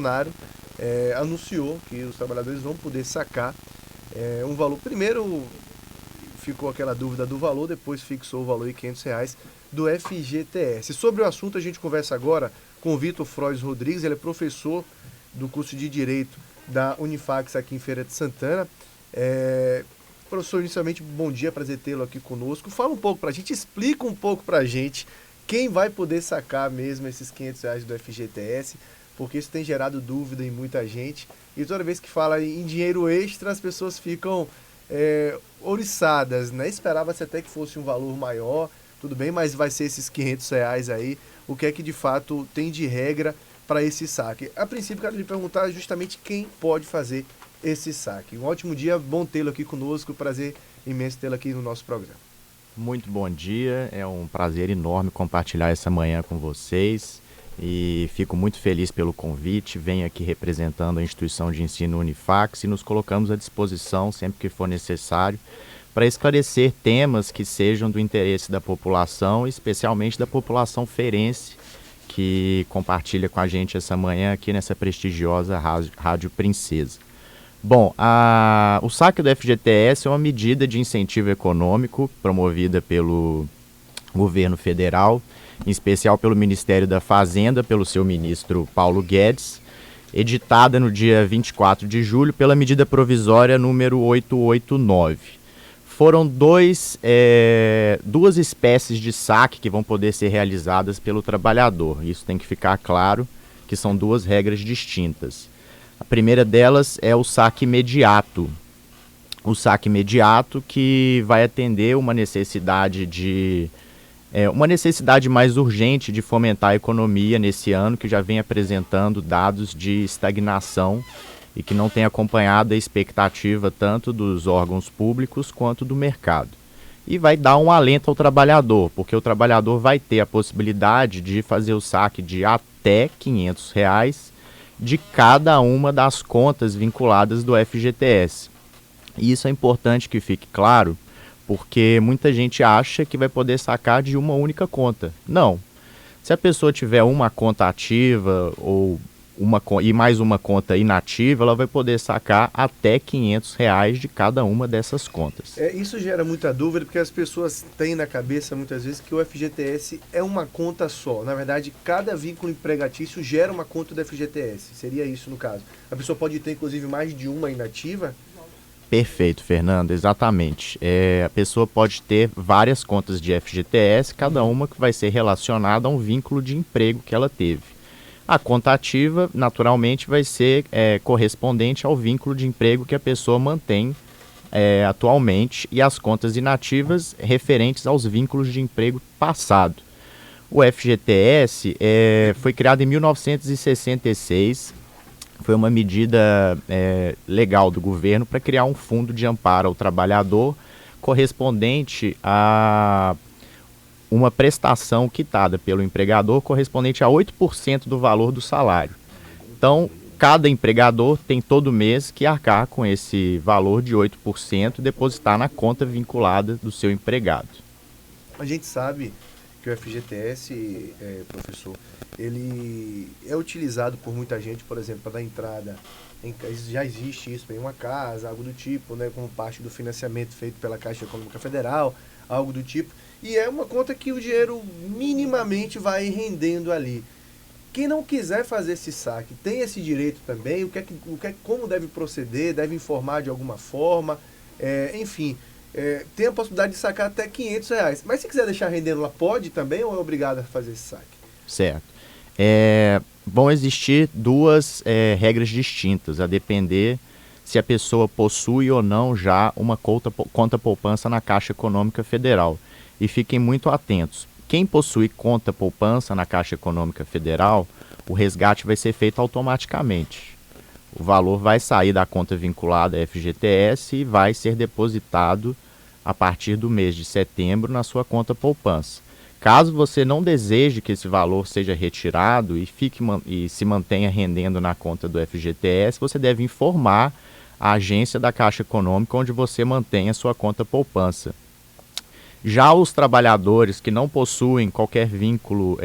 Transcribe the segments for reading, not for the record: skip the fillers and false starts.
Bolsonaro anunciou que os trabalhadores vão poder sacar um valor. Primeiro ficou aquela dúvida do valor, depois fixou o valor de R$ 500 do FGTS. Sobre o assunto a gente conversa agora com o Vitor Frois Rodrigues, ele é professor do curso de Direito da Unifax aqui em Feira de Santana. Professor, inicialmente, bom dia, prazer tê-lo aqui conosco. Fala um pouco pra gente, explica um pouco pra gente quem vai poder sacar mesmo esses R$ 500 do FGTS, porque isso tem gerado dúvida em muita gente. E toda vez que fala em dinheiro extra, as pessoas ficam ouriçadas, né? Esperava-se até que fosse um valor maior, tudo bem, mas vai ser esses R$ 500 aí. O que é que de fato tem de regra para esse saque? A princípio, quero lhe perguntar justamente quem pode fazer esse saque. Um ótimo dia, bom tê-lo aqui conosco, prazer imenso tê-lo aqui no nosso programa. Muito bom dia, é um prazer enorme compartilhar essa manhã com vocês e fico muito feliz pelo convite. Venho aqui representando a instituição de ensino Unifax e nos colocamos à disposição sempre que for necessário para esclarecer temas que sejam do interesse da população, especialmente da população feirense, que compartilha com a gente essa manhã aqui nessa prestigiosa Rádio Princesa. Bom, o saque do FGTS é uma medida de incentivo econômico promovida pelo governo federal, em especial pelo Ministério da Fazenda, pelo seu ministro Paulo Guedes, editada no dia 24 de julho pela medida provisória número 889. Foram duas espécies de saque que vão poder ser realizadas pelo trabalhador. Isso tem que ficar claro, que são duas regras distintas. A primeira delas é o saque imediato. O saque imediato que vai atender uma necessidade mais urgente de fomentar a economia nesse ano, que já vem apresentando dados de estagnação e que não tem acompanhado a expectativa tanto dos órgãos públicos quanto do mercado. E vai dar um alento ao trabalhador, porque o trabalhador vai ter a possibilidade de fazer o saque de até R$ 500 de cada uma das contas vinculadas do FGTS. E isso é importante que fique claro, porque muita gente acha que vai poder sacar de uma única conta. Não. Se a pessoa tiver uma conta ativa e mais uma conta inativa, ela vai poder sacar até R$ 500 de cada uma dessas contas. Isso gera muita dúvida, porque as pessoas têm na cabeça muitas vezes que o FGTS é uma conta só. Na verdade, cada vínculo empregatício gera uma conta do FGTS. Seria isso no caso. A pessoa pode ter, inclusive, mais de uma inativa? Perfeito, Fernando, exatamente. A pessoa pode ter várias contas de FGTS, cada uma que vai ser relacionada a um vínculo de emprego que ela teve. A conta ativa, naturalmente, vai ser correspondente ao vínculo de emprego que a pessoa mantém atualmente, e as contas inativas referentes aos vínculos de emprego passado. O FGTS foi criado em 1966, foi uma medida legal do governo para criar um fundo de amparo ao trabalhador correspondente a uma prestação quitada pelo empregador correspondente a 8% do valor do salário. Então, cada empregador tem todo mês que arcar com esse valor de 8% e depositar na conta vinculada do seu empregado. A gente sabe que o FGTS, professor, ele é utilizado por muita gente, por exemplo, para dar entrada, já existe isso em uma casa, algo do tipo, né, como parte do financiamento feito pela Caixa Econômica Federal, algo do tipo, e é uma conta que o dinheiro minimamente vai rendendo ali. Quem não quiser fazer esse saque tem esse direito também? Como deve proceder? Deve informar de alguma forma? Enfim, tem a possibilidade de sacar até R$ 500. Mas se quiser deixar rendendo lá, pode também ou é obrigado a fazer esse saque? Certo. Vão existir duas regras distintas, a depender se a pessoa possui ou não já uma conta poupança na Caixa Econômica Federal. E fiquem muito atentos. Quem possui conta poupança na Caixa Econômica Federal, o resgate vai ser feito automaticamente. O valor vai sair da conta vinculada à FGTS e vai ser depositado a partir do mês de setembro na sua conta poupança. Caso você não deseje que esse valor seja retirado e se mantenha rendendo na conta do FGTS, você deve informar a agência da Caixa Econômica onde você mantém a sua conta poupança. Já os trabalhadores que não possuem qualquer vínculo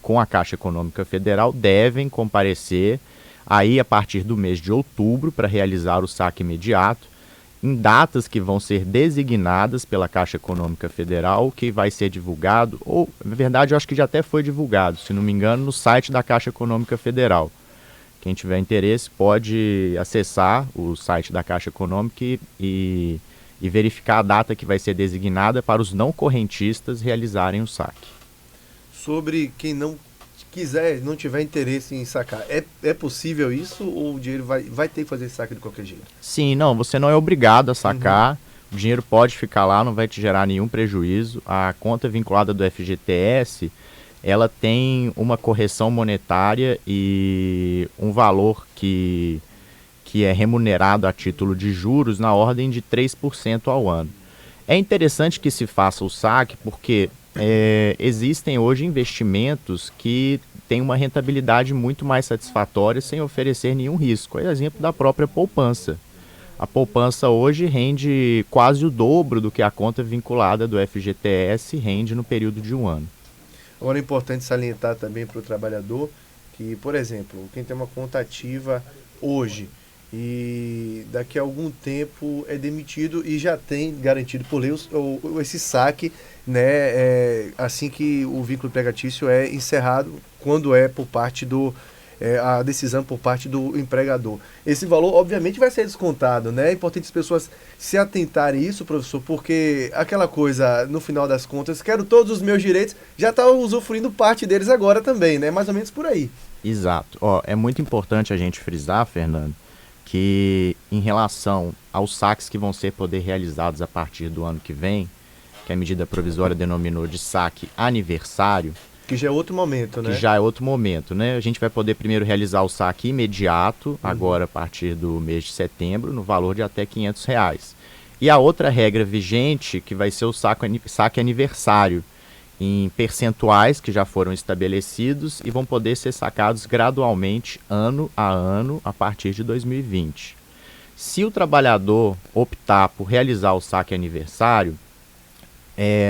com a Caixa Econômica Federal devem comparecer aí a partir do mês de outubro para realizar o saque imediato, em datas que vão ser designadas pela Caixa Econômica Federal, que vai ser divulgado, ou na verdade eu acho que já até foi divulgado, se não me engano, no site da Caixa Econômica Federal. Quem tiver interesse pode acessar o site da Caixa Econômica e verificar a data que vai ser designada para os não correntistas realizarem o saque. Sobre quem não quiser, não tiver interesse em sacar, é possível isso ou o dinheiro vai ter que fazer saque de qualquer jeito? Sim, não, você não é obrigado a sacar, o dinheiro pode ficar lá, não vai te gerar nenhum prejuízo. A conta vinculada do FGTS, ela tem uma correção monetária e um valor que é remunerado a título de juros na ordem de 3% ao ano. É interessante que se faça o saque porque existem hoje investimentos que têm uma rentabilidade muito mais satisfatória sem oferecer nenhum risco. É exemplo da própria poupança. A poupança hoje rende quase o dobro do que a conta vinculada do FGTS rende no período de um ano. Agora é importante salientar também para o trabalhador que, por exemplo, quem tem uma conta ativa hoje e daqui a algum tempo é demitido e já tem garantido por lei esse saque, né, assim que o vínculo empregatício é encerrado, quando é por parte a decisão por parte do empregador. Esse valor, obviamente, vai ser descontado, né? É importante as pessoas se atentarem a isso, professor, porque aquela coisa, no final das contas, quero todos os meus direitos, já está usufruindo parte deles agora também, né? Mais ou menos por aí. Exato. É muito importante a gente frisar, Fernando, que em relação aos saques que vão poder realizados a partir do ano que vem, que a medida provisória denominou de saque aniversário, que já é outro momento, né? Que já é outro momento, né? A gente vai poder primeiro realizar o saque imediato, agora a partir do mês de setembro, no valor de até R$500. E a outra regra vigente, que vai ser o saque aniversário, em percentuais que já foram estabelecidos e vão poder ser sacados gradualmente, ano a ano, a partir de 2020. Se o trabalhador optar por realizar o saque aniversário,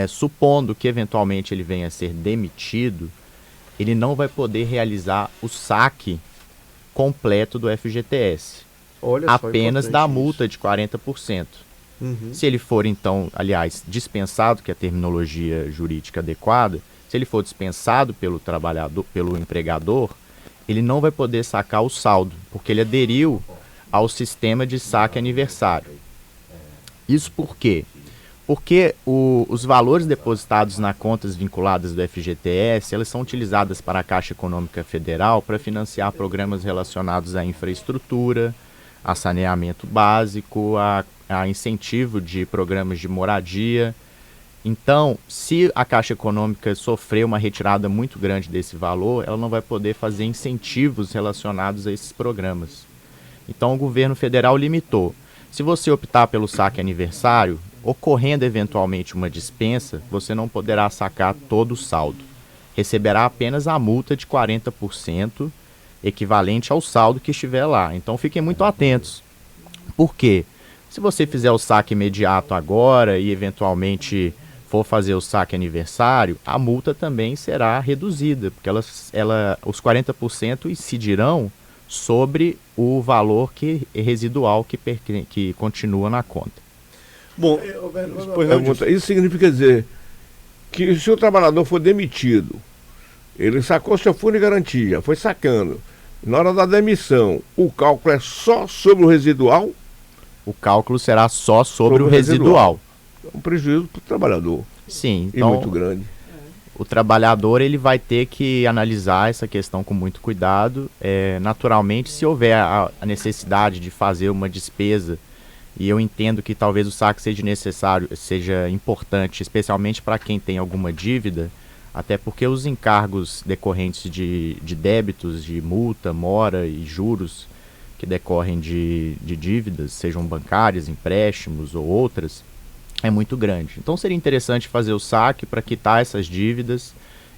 supondo que eventualmente ele venha a ser demitido, ele não vai poder realizar o saque completo do FGTS, apenas da multa de 40%. Se ele for, então, aliás, dispensado, que é a terminologia jurídica adequada, se ele for dispensado pelo trabalhador, pelo empregador, ele não vai poder sacar o saldo, porque ele aderiu ao sistema de saque aniversário. Isso por quê? Porque os valores depositados nas contas vinculadas do FGTS, elas são utilizadas para a Caixa Econômica Federal para financiar programas relacionados à infraestrutura, a saneamento básico, a incentivo de programas de moradia. Então, se a Caixa Econômica sofrer uma retirada muito grande desse valor, ela não vai poder fazer incentivos relacionados a esses programas. Então, o governo federal limitou. Se você optar pelo saque aniversário, ocorrendo eventualmente uma dispensa, você não poderá sacar todo o saldo. Receberá apenas a multa de 40%, equivalente ao saldo que estiver lá. Então fiquem muito atentos. Por quê? Se você fizer o saque imediato agora e eventualmente for fazer o saque aniversário, a multa também será reduzida, porque os 40% incidirão sobre o valor residual que continua na conta. Bom, isso significa dizer que se o trabalhador for demitido, ele sacou seu fundo de garantia, foi sacando. Na hora da demissão, o cálculo é só sobre o residual? O cálculo será só sobre o residual. É um prejuízo para o trabalhar. Sim, então, e muito grande. O trabalhador ele vai ter que analisar essa questão com muito cuidado. Naturalmente, se houver a necessidade de fazer uma despesa, e eu entendo que talvez o saque seja necessário, seja importante, especialmente para quem tem alguma dívida, até porque os encargos decorrentes de débitos, de multa, mora e juros que decorrem de dívidas, sejam bancárias, empréstimos ou outras, é muito grande. Então seria interessante fazer o saque para quitar essas dívidas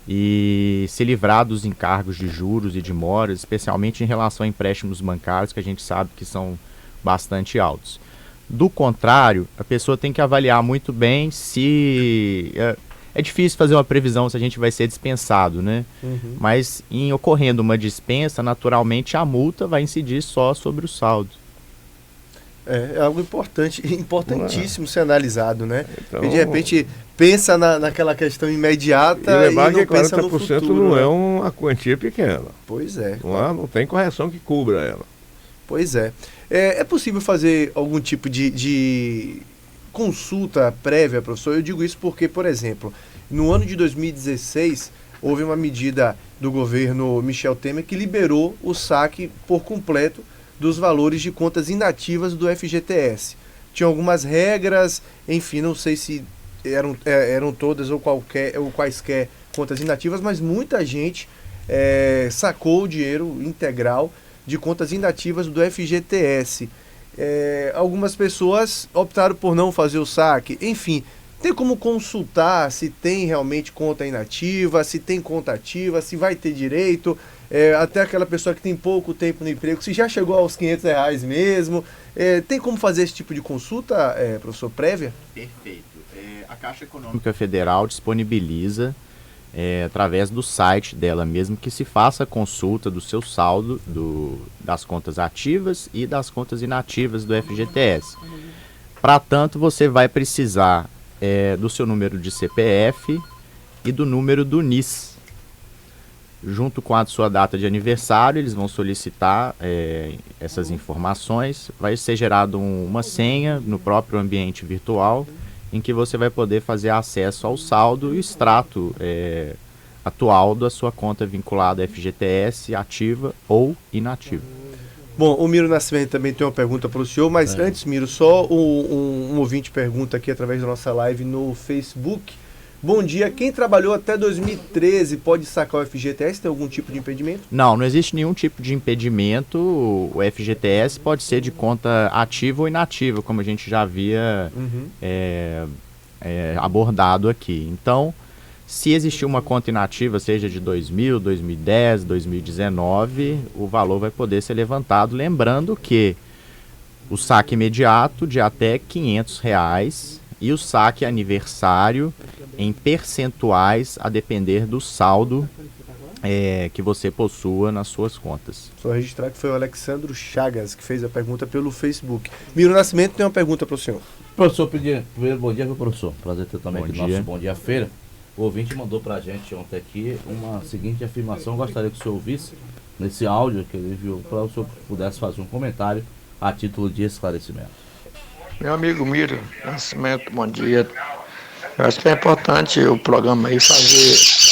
e se livrar dos encargos de juros e de moras, especialmente em relação a empréstimos bancários, que a gente sabe que são bastante altos. Do contrário, a pessoa tem que avaliar muito bem se É difícil fazer uma previsão se a gente vai ser dispensado, né? Mas em ocorrendo uma dispensa, naturalmente a multa vai incidir só sobre o saldo. É algo importante, importantíssimo ser analisado, né? Então, e de repente pensa naquela questão imediata e lembrar e não que pensa 40% no futuro. não né? é uma quantia pequena. Pois é. Não tem correção que cubra ela. Pois é. É possível fazer algum tipo de consulta prévia, professor? Eu digo isso porque, por exemplo, no ano de 2016, houve uma medida do governo Michel Temer que liberou o saque por completo dos valores de contas inativas do FGTS. Tinha algumas regras, enfim, não sei se eram todas ou quaisquer contas inativas, mas muita gente sacou o dinheiro integral de contas inativas do FGTS. Algumas pessoas optaram por não fazer o saque. Enfim, tem como consultar se tem realmente conta inativa, se tem conta ativa, se vai ter direito. Até aquela pessoa que tem pouco tempo no emprego, se já chegou aos R$ 500 mesmo. Tem como fazer esse tipo de consulta, professor, prévia? Perfeito. A Caixa Econômica Federal disponibiliza, através do site dela mesmo, que se faça a consulta do seu saldo das contas ativas e das contas inativas do FGTS. Para tanto, você vai precisar do seu número de CPF e do número do NIS. Junto com a sua data de aniversário, eles vão solicitar essas informações. Vai ser gerada uma senha no próprio ambiente virtual, em que você vai poder fazer acesso ao saldo e o extrato atual da sua conta vinculada à FGTS, ativa ou inativa. Bom, o Miro Nascimento também tem uma pergunta para o senhor, mas antes, Miro, só um ouvinte pergunta aqui através da nossa live no Facebook. Bom dia, quem trabalhou até 2013 pode sacar o FGTS? Tem algum tipo de impedimento? Não existe nenhum tipo de impedimento. O FGTS pode ser de conta ativa ou inativa, como a gente já havia abordado aqui. Então, se existir uma conta inativa, seja de 2000, 2010, 2019, o valor vai poder ser levantado. Lembrando que o saque imediato de até R$500 e o saque aniversário em percentuais a depender do saldo que você possua nas suas contas. Só registrar que foi o Alexandro Chagas que fez a pergunta pelo Facebook. Miro Nascimento tem uma pergunta para o senhor. Professor, primeiro bom dia, meu professor. Prazer ter também aqui no nosso Bom Dia Feira. O ouvinte mandou para a gente ontem aqui uma seguinte afirmação. Gostaria que o senhor ouvisse nesse áudio que ele enviou, para o senhor pudesse fazer um comentário a título de esclarecimento. Meu amigo Miro Nascimento, bom dia. Eu acho que é importante o programa aí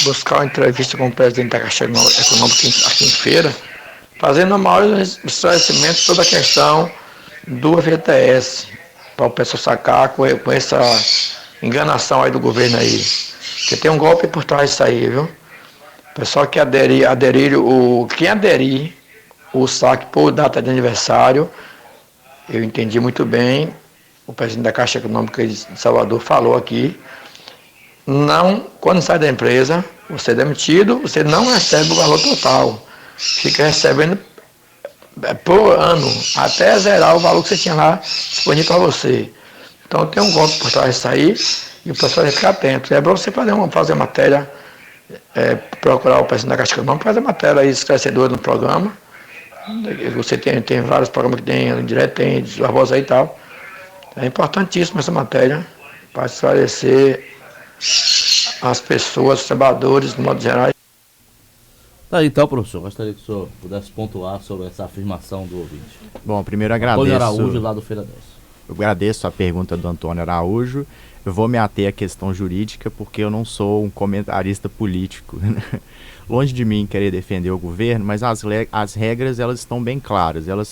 buscar uma entrevista com o presidente da Caixa Econômica aqui em Feira, fazendo o maior esclarecimento toda a questão do FGTS, para o pessoal sacar com essa enganação aí do governo aí. Porque tem um golpe por trás disso aí, viu? O pessoal que quem aderir o saque por data de aniversário, eu entendi muito bem, o presidente da Caixa Econômica de Salvador falou aqui, quando sai da empresa, você é demitido, você não recebe o valor total, fica recebendo por ano, até zerar o valor que você tinha lá disponível para você. Então tem um golpe por trás disso aí, e o pessoal tem que ficar atento. É bom você fazer matéria, procurar o presidente da Caixa Econômica, fazer matéria aí esclarecedora no programa. Você tem vários programas que tem direto, tem a voz aí e tal. É importantíssima essa matéria para esclarecer as pessoas, os trabalhadores, de modo geral. Tá aí, então, professor, gostaria que o senhor pudesse pontuar sobre essa afirmação do ouvinte. Bom, primeiro agradeço. Antônio Araújo, lá do Feira 10. Eu agradeço a pergunta do Antônio Araújo. Eu vou me ater à questão jurídica porque eu não sou um comentarista político. Longe de mim querer defender o governo, mas as regras elas estão bem claras. Elas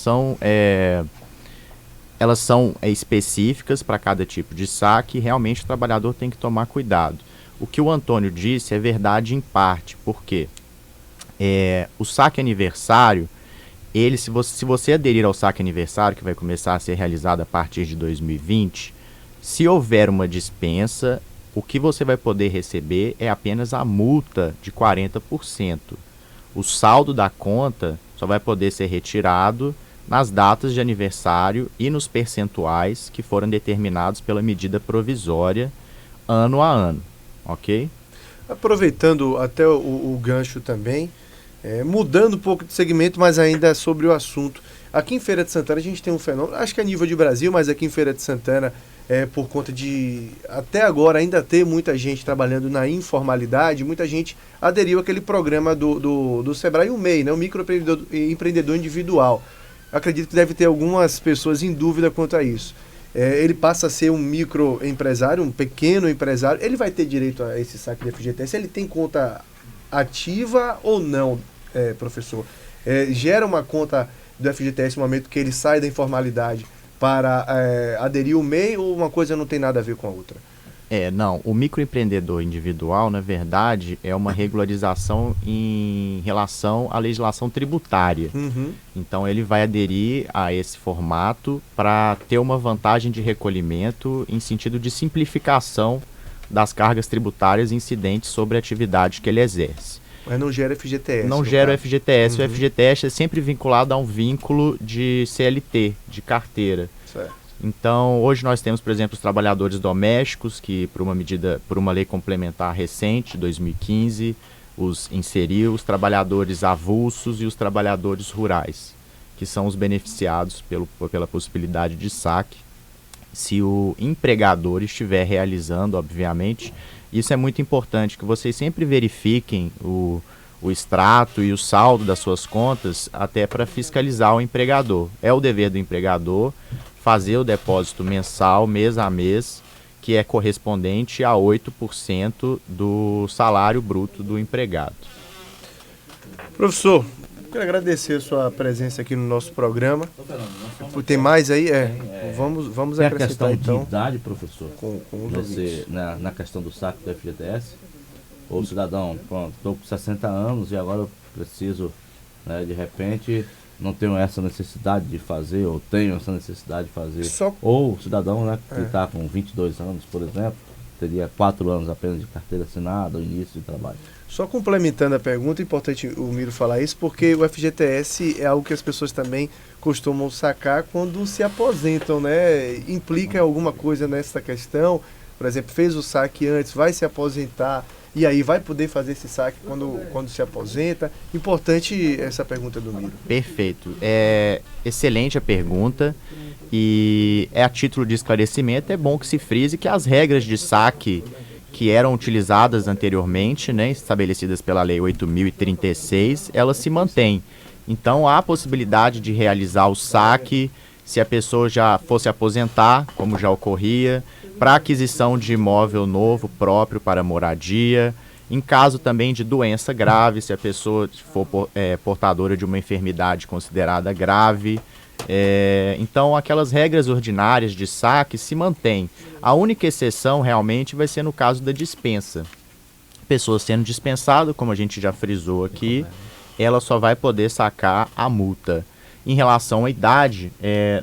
são específicas para cada tipo de saque e realmente o trabalhador tem que tomar cuidado. O que o Antônio disse é verdade em parte, porque o saque aniversário, se você aderir ao saque aniversário, que vai começar a ser realizado a partir de 2020, se houver uma dispensa, o que você vai poder receber é apenas a multa de 40%. O saldo da conta só vai poder ser retirado nas datas de aniversário e nos percentuais que foram determinados pela medida provisória ano a ano. ok? Aproveitando até o gancho também, mudando um pouco de segmento, mas ainda sobre o assunto. Aqui em Feira de Santana a gente tem um fenômeno, acho que é a nível de Brasil, mas aqui em Feira de Santana, por conta de, até agora, ainda ter muita gente trabalhando na informalidade, muita gente aderiu àquele programa do Sebrae, o MEI, né, o microempreendedor individual. Acredito que deve ter algumas pessoas em dúvida quanto a isso. Ele passa a ser um microempresário, um pequeno empresário, ele vai ter direito a esse saque de FGTS? Ele tem conta ativa ou não, professor? Gera uma conta do FGTS no momento que ele sai da informalidade para aderir ao MEI, ou uma coisa não tem nada a ver com a outra? Não, o microempreendedor individual, na verdade, é uma regularização em relação à legislação tributária. Uhum. Então ele vai aderir a esse formato para ter uma vantagem de recolhimento em sentido de simplificação das cargas tributárias incidentes sobre a atividade que ele exerce. Mas não gera FGTS? Não gera o FGTS. Uhum. O FGTS é sempre vinculado a um vínculo de CLT, de carteira. Certo. Então, hoje nós temos, por exemplo, os trabalhadores domésticos, que por uma lei complementar recente, 2015, os inseriu, os trabalhadores avulsos e os trabalhadores rurais, que são os beneficiados pela possibilidade de saque, se o empregador estiver realizando, obviamente. Isso é muito importante, que vocês sempre verifiquem o extrato e o saldo das suas contas, até para fiscalizar o empregador. É o dever do empregador fazer o depósito mensal, mês a mês, que é correspondente a 8% do salário bruto do empregado. Professor, quero agradecer a sua presença aqui no nosso programa. Tem mais aí? Vamos tem acrescentar a questão então. de idade, professor, Com os ouvintes. na questão do saque do FGTS. Ou o cidadão, pronto, estou com 60 anos e agora eu preciso, né, de repente, não tenho essa necessidade de fazer, ou tenho essa necessidade de fazer. Ou o cidadão, né, que está com 22 anos, por exemplo, teria 4 anos apenas de carteira assinada, o início de trabalho. Só complementando a pergunta, é importante o Miro falar isso, porque o FGTS é algo que as pessoas também costumam sacar quando se aposentam, né? Implica alguma coisa nessa questão? Por exemplo, fez o saque antes, vai se aposentar, e aí vai poder fazer esse saque quando se aposenta? Importante essa pergunta do Miro. Perfeito. Excelente a pergunta, e a título de esclarecimento é bom que se frise que as regras de saque que eram utilizadas anteriormente, né, estabelecidas pela Lei 8.036, elas se mantêm. Então há a possibilidade de realizar o saque se a pessoa já fosse aposentar, como já ocorria, para aquisição de imóvel novo próprio para moradia, em caso também de doença grave, se a pessoa for portadora de uma enfermidade considerada grave. Então aquelas regras ordinárias de saque se mantêm. A única exceção realmente vai ser no caso da dispensa. Pessoa sendo dispensada, como a gente já frisou aqui, ela só vai poder sacar a multa. Em relação à idade,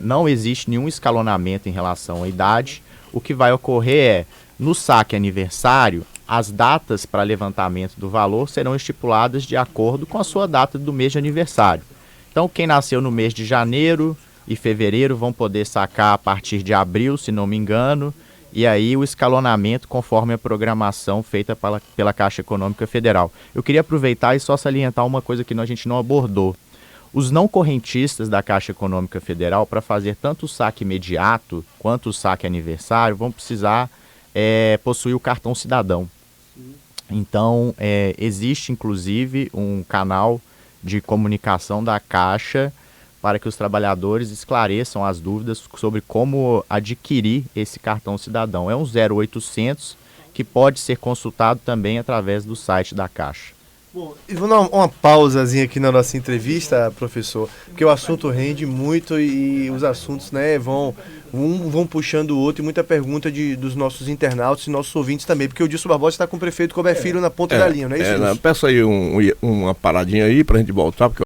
não existe nenhum escalonamento em relação à idade. O que vai ocorrer no saque aniversário, as datas para levantamento do valor serão estipuladas de acordo com a sua data do mês de aniversário. Então, quem nasceu no mês de janeiro e fevereiro vão poder sacar a partir de abril, se não me engano, e aí o escalonamento conforme a programação feita pela Caixa Econômica Federal. Eu queria aproveitar e só salientar uma coisa que a gente não abordou. Os não correntistas da Caixa Econômica Federal, para fazer tanto o saque imediato quanto o saque aniversário, vão precisar possuir o cartão cidadão. Então, existe inclusive um canal de comunicação da Caixa para que os trabalhadores esclareçam as dúvidas sobre como adquirir esse cartão cidadão. É um 0800 que pode ser consultado também através do site da Caixa. Bom, e vou dar uma pausazinha aqui na nossa entrevista, professor, porque o assunto rende muito e os assuntos, né, vão puxando o outro, e muita pergunta dos nossos internautas e nossos ouvintes também, porque o Dilson Barbosa está com o prefeito Cober Filho na ponta da linha, não é isso? Peço aí uma paradinha aí pra gente voltar, porque